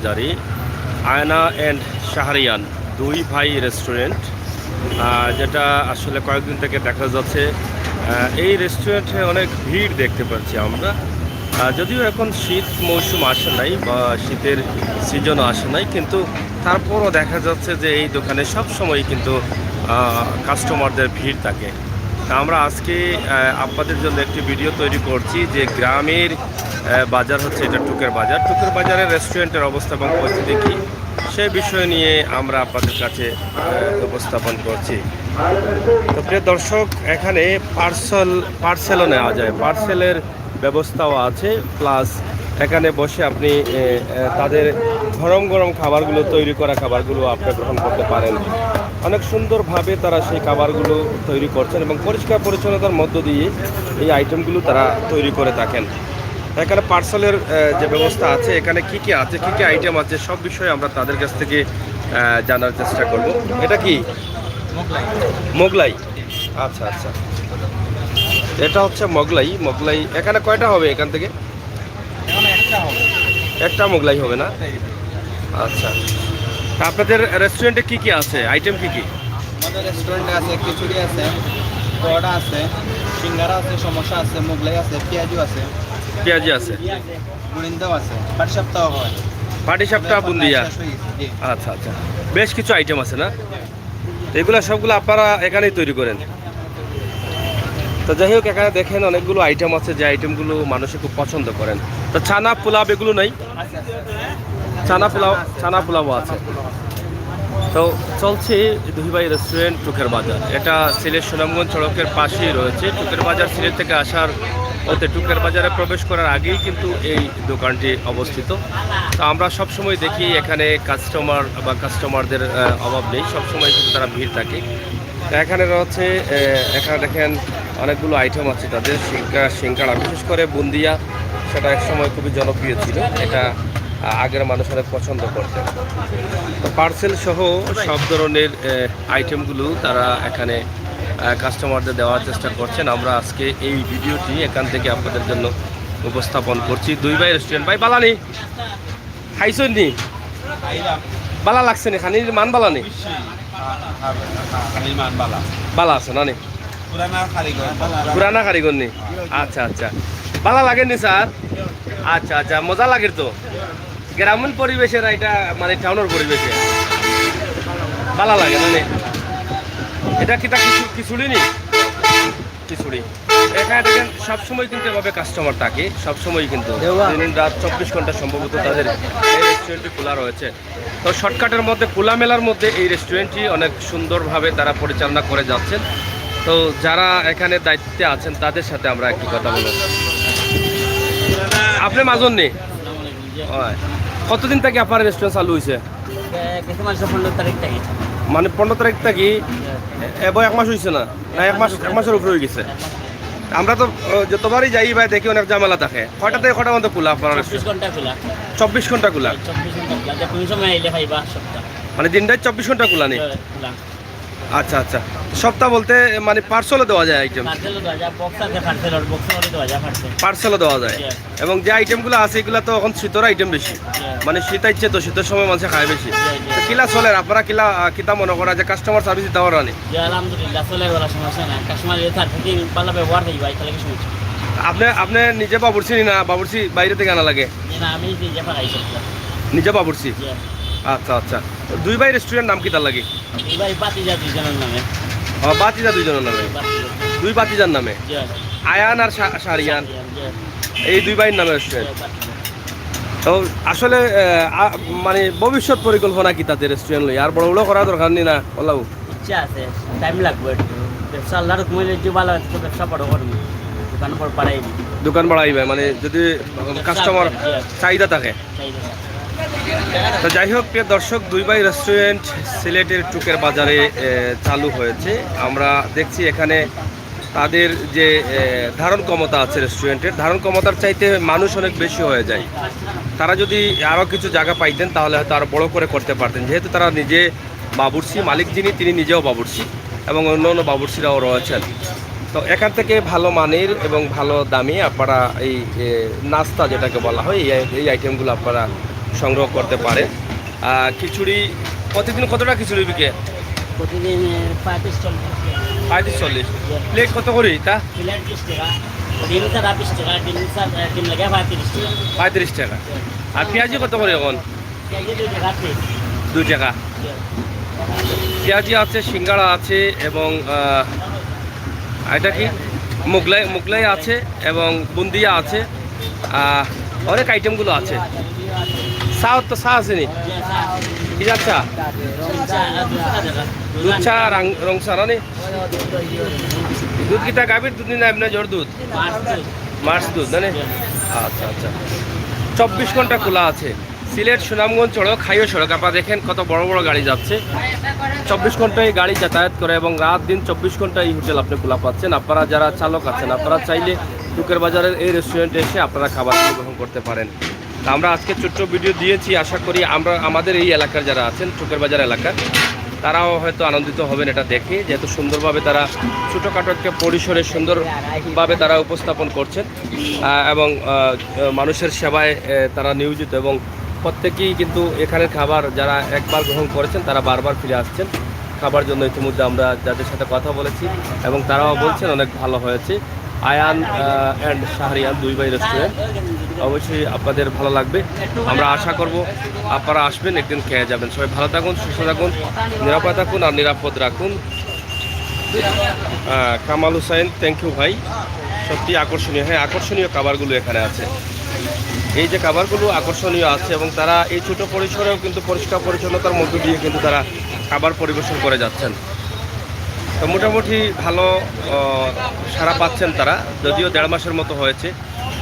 বাজারে আয়না অ্যান্ড শাহরিয়ান দুই ভাই রেস্টুরেন্ট, যেটা আসলে কয়েকদিন থেকে দেখা যাচ্ছে এই রেস্টুরেন্টে অনেক ভিড় দেখতে পাচ্ছি আমরা। যদিও এখন শীত মৌসুম আসে নাই বা শীতের সিজনও আসে নাই, কিন্তু তারপরও দেখা যাচ্ছে যে এই দোকানে সব সময় কিন্তু কাস্টমারদের ভিড় থাকে। আমরা আজকে আপনাদের জন্য একটি ভিডিও তৈরি করছি যে গ্রামের বাজার হচ্ছে এটা টুকের বাজার। টুকের বাজারের রেস্টুরেন্টের অবস্থা এবং পরিস্থিতি কী সে বিষয় নিয়ে আমরা আপনাদের কাছে উপস্থাপন করছি। তো প্রিয় দর্শক, এখানে পার্সেলও নেওয়া যায়, পার্সেলের ব্যবস্থাও আছে, প্লাস এখানে বসে আপনি তাদের গরম গরম খাবারগুলো, তৈরি করা খাবারগুলো আপনি গ্রহণ করতে পারেন। অনেক সুন্দরভাবে তারা সেই খাবারগুলো তৈরি করছেন এবং পরিষ্কার পরিচ্ছন্নতার মধ্য দিয়ে এই আইটেমগুলো তারা তৈরি করে থাকেন। এখানে পার্সেলের যে ব্যবস্থা আছে, এখানে কি কি আছে, কি কি আইটেম আছে, সব বিষয়ে আমরা তাদের কাছ থেকে জানার চেষ্টা করব। এটা কি মোগলাই? আচ্ছা আচ্ছা, এটা হচ্ছে মোগলাই। মোগলাই এখানে কয়টা হবে? এখান থেকে একটা মোগলাই হবে না? আচ্ছা, আপনাদের রেস্টুরেন্টে কি কি আছে, আইটেম কি কি? আমাদের রেস্টুরেন্টে আছে খিচুড়ি আছে, পরোটা আছে, সিঙ্গারা আছে, সমোসা আছে, মোগলাই আছে, পেঁয়াজু আছে, পেঁয়াজি আছে, বুনিন্দাও আছে, পাটিসাপটাও হয়, পাটিসাপটা, বুন্দিয়া। আচ্ছা আচ্ছা, বেশ কিছু আইটেম আছে না? এগুলো সবগুলো আপনারা এখানেই তৈরি করেন? তো যাই হোক, এখানে দেখেন অনেকগুলো আইটেম আছে যে আইটেমগুলো মানুষে খুব পছন্দ করেন। তো ছানা পোলাও এগুলো নাই? ছানা পোলাও আছে। তো চলছে দুই ভাই রেস্টুরেন্ট টুকের বাজার। এটা সিলেট সুনামগঞ্জ সড়কের পাশেই রয়েছে। টুকের বাজার সিলেট থেকে আসার পথে টুকের বাজারে প্রবেশ করার আগেই কিন্তু এই দোকানটি অবস্থিত। তো আমরা সবসময় দেখি এখানে কাস্টমারদের অভাব নেই, সবসময় কিন্তু তারা ভিড় থাকে। এখানে রয়েছে, এখানে দেখেন অনেকগুলো আইটেম আছে তাদের। সিঙ্গাড়া, বিশেষ করে বুন্দিয়া, সেটা একসময় খুবই জনপ্রিয় ছিল। এটা আগের মানুষ অনেক পছন্দ করতেন। তো পার্সেল সহ সব ধরনের আইটেমগুলো তারা এখানে কাস্টমারদের দেওয়ার চেষ্টা করছেন। আমরা আজকে এই ভিডিওটি এখান থেকে আপনাদের জন্য উপস্থাপন করছি। দুই ভাই রেস্টুরেন্ট। ভাই বালানি খাইছেন নি? বালা লাগছে নি? খানির মান বালা নি? বালা আছে না নি? পুরানা কারিগর নি? আচ্ছা আচ্ছা, বালা লাগেননি স্যার? আচ্ছা আচ্ছা, মজা লাগে তো। গ্রামীণ পরিবেশের এটা মানে টাউনের পরিবেশে ভালো লাগে মানে। এটা কিটা খিচুড়ি নি? খিচুড়ি। এখানে দেখেন সবসময় কিন্তু এভাবে কাস্টমার থাকে, সবসময় কিন্তু দিন রাত 24 ঘন্টা সম্ভবত তাদের এই রেস্টুরেন্টটি খোলা রয়েছে। তো শর্টকাটের মধ্যে, খোলামেলার মধ্যে এই রেস্টুরেন্টটি অনেক সুন্দরভাবে তারা পরিচালনা করে যাচ্ছেন। তো যারা এখানে দায়িত্বে আছেন তাদের সাথে আমরা একটি কথা বলব। আপনি মাজন নেই? কতদিন থেকে আপনার রেস্টুরেন্ট চালু হয়েছে? 15 তারিখ থেকে। মানে 15 তারিখ থেকে? এবার 1 মাস হয়েছে না? না, 1 মাসের উপরে হয়ে গেছে। আমরা তো যতবারই যাই ভাই দেখি অনেক ঝামেলা থাকে। কয়টা থেকে কয়টা মধ্যে খোলা আপনার? 24 ঘন্টা খোলা। 24 ঘন্টা খোলা? 24 ঘন্টা খোলা। কোন সময় আইলে খাইবা সপ্তাহ। মানে দিনটাই 24 ঘন্টা খোলা নেই? আচ্ছা আচ্ছা, সপ্তাহ বলতে মানে পার্সেলও দেওয়া যায় আইটেম? পার্সেলও দেওয়া যায়, বক্স আছে, বক্সও দেওয়া যায়, পার্সেলও দেওয়া যায়। এবং যে আইটেমগুলো আছে এগুলো তো এখন শীতের আইটেম বেশি, মানে শীত আইছে তো শীতের সময় মানুষ খায় বেশি। তো কিলা চলে আপনারা কিতা মনে করা যে কাস্টমার সার্ভিস দেওয়ার রানি? আলহামদুলিল্লাহ চলে, বলা সমস্যা না। কাস্টমার থেকে পাল্লা ব্যবহার নেই ভাই, তাহলে কি সমস্যা? আপনি নিজে বাবুর্চি না বাবুর্চি বাইরে থেকে আনা লাগে? না, আমি নিজে পাঠাইছি। নিজে বাবুর্চি? আচ্ছা আচ্ছা, দুই ভাই রেস্টুরেন্ট নাম কিতা লাগে? ভাই বাতিজা দুইজনের নামে। বাতিজা দুইজনের নামে? দুই বাতিজার নামে? আয়ান আর শাহরিয়ান, এই দুই ভাইয়ের নামে রেস্টুরেন্ট। তো আসলে মানে ভবিষ্যৎ পরিকল্পনা কি তাদের রেস্টুরেন্ট লই? আর বড় বড় করা দরকার নেই না? বলাও ইচ্ছা আছে, টাইম লাগবে একটু। ব্যবসা আল্লাহর কইলে যে ভালো আছে, ব্যবসা বড় করব, দোকান পর পাড়াইবি, দোকান বাড়াইবে মানে যদি কাস্টমার চাহিদা থাকে। তো যাই হোক, প্রিয় দর্শক, দুই ভাই রেস্টুরেন্ট সিলেটের টুকের বাজারে চালু হয়েছে। আমরা দেখছি এখানে তাদের যে ধারণ ক্ষমতা আছে, রেস্টুরেন্টের ধারণ ক্ষমতার চাইতে মানুষ অনেক বেশি হয়ে যায়। তারা যদি আরও কিছু জায়গা পাইতেন তাহলে হয়তো আরও বড় করে করতে পারতেন। যেহেতু তারা নিজে বাবুর্চি, মালিক যিনি তিনি নিজেও বাবুর্চি এবং অন্য অন্য বাবুর্চিরাও রয়েছেন। তো এখান থেকে ভালো মানের এবং ভালো দামে আপনারা এই নাস্তা যেটাকে বলা হয় এই আইটেমগুলো আপনারা সংগ্রহ করতে পারে। খিচুড়ি প্রতিদিন কতটা খিচুড়ি বিকে? প্রতিদিন 35-40 35-40 প্লেট কত করে তা? প্লেট 20 টাকা, ডিম ছাড়া 20 টাকা, ডিম লাগে 35 টাকা। 35 টাকা। আর পেঁয়াজি কত করে এখন? কেজি 2 টাকা প্লেট। 2 টাকা পেঁয়াজি আছে, সিঙ্গাড়া আছে এবং এটা কি মোগলাই আছে এবং বুন্দিয়া আছে, অনেক আইটেমগুলো আছে। তো চা আছে নি? কি চা? দুধ চা, রং চা না নি? দুধ কিতা গাভীর দুধ নি না আপনার জোর দুধ? মার্চ দুধ না নি? আচ্ছা আচ্ছা। 24 ঘন্টা খোলা আছে। সিলেট সুনামগঞ্জ সড়ক, হাইওয়ে সড়ক, আপনারা দেখেন কত বড় বড় গাড়ি যাচ্ছে। 24 ঘন্টায় গাড়ি যাতায়াত করে এবং রাত দিন 24 ঘন্টায় এই হোটেল আপনি খোলা পাচ্ছেন। আপনারা যারা চালক আছেন, আপনারা চাইলে টুকের বাজারের এই রেস্টুরেন্টে এসে আপনারা খাবার গ্রহণ করতে পারেন। তা আমরা আজকে ছোট্ট ভিডিও দিয়েছি, আশা করি আমাদের এই এলাকার যারা আছেন, টুকের বাজার এলাকার, তারাও হয়তো আনন্দিত হবেন এটা দেখে, যেহেতু সুন্দরভাবে তারা ছোটোখাটো একটা পরিসরে সুন্দরভাবে তারা উপস্থাপন করছেন এবং মানুষের সেবায় তারা নিয়োজিত এবং প্রত্যেকেই কিন্তু এখানের খাবার যারা একবার গ্রহণ করেছেন তারা বারবার ফিরে আসছেন খাবার জন্য। ইতিমধ্যে আমরা যাদের সাথে কথা বলেছি এবং তারাও বলছেন অনেক ভালো হয়েছে। আয়ান অ্যান্ড শাহরিয়ান, 2 ভাই রেস্টুরেন্ট, অবশ্যই আপনাদের ভালো লাগবে। আমরা আশা করব আপনারা আসবেন, একদিন খেয়ে যাবেন। সবাই ভালো থাকুন, সুস্থ থাকুন, নিরাপদ থাকুন আর নিরাপদ রাখুন। কামাল হুসাইন, থ্যাংক ইউ ভাই, সত্যি আকর্ষণীয়। হ্যাঁ, আকর্ষণীয় খাবারগুলো এখানে আছে। এই যে খাবারগুলো আকর্ষণীয় আছে এবং তারা এই ছোটো পরিসরেও কিন্তু পরিষ্কার পরিচ্ছন্নতার মধ্য দিয়ে কিন্তু তারা খাবার পরিবেশন করে যাচ্ছেন। তো মোটামুটি ভালো সাড়া পাচ্ছেন তারা, যদিও 1.5 মাসের মতো হয়েছে।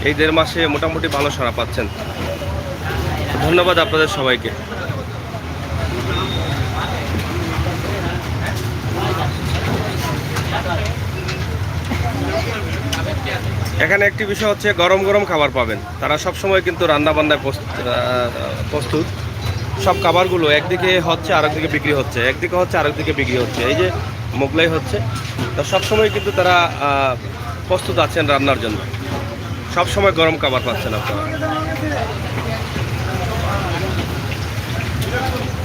এই 1.5 মাসে মোটামুটি ভালো সাড়া পাচ্ছেন। ধন্যবাদ আপনাদের সবাইকে। এখানে একটি বিষয় হচ্ছে গরম গরম খাবার পাবেন। তারা সব সময় কিন্তু রান্নাবান্নায় প্রস্তুত। সব খাবারগুলো একদিকে হচ্ছে আরেকদিকে বিক্রি হচ্ছে, একদিকে হচ্ছে আরেকদিকে বিক্রি হচ্ছে। এই যে মোগলাই হচ্ছে, তো সবসময় কিন্তু তারা প্রস্তুত আছেন রান্নার জন্য। সব সময় গরম খাবার পাচ্ছেন আপনারা।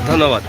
ধন্যবাদ।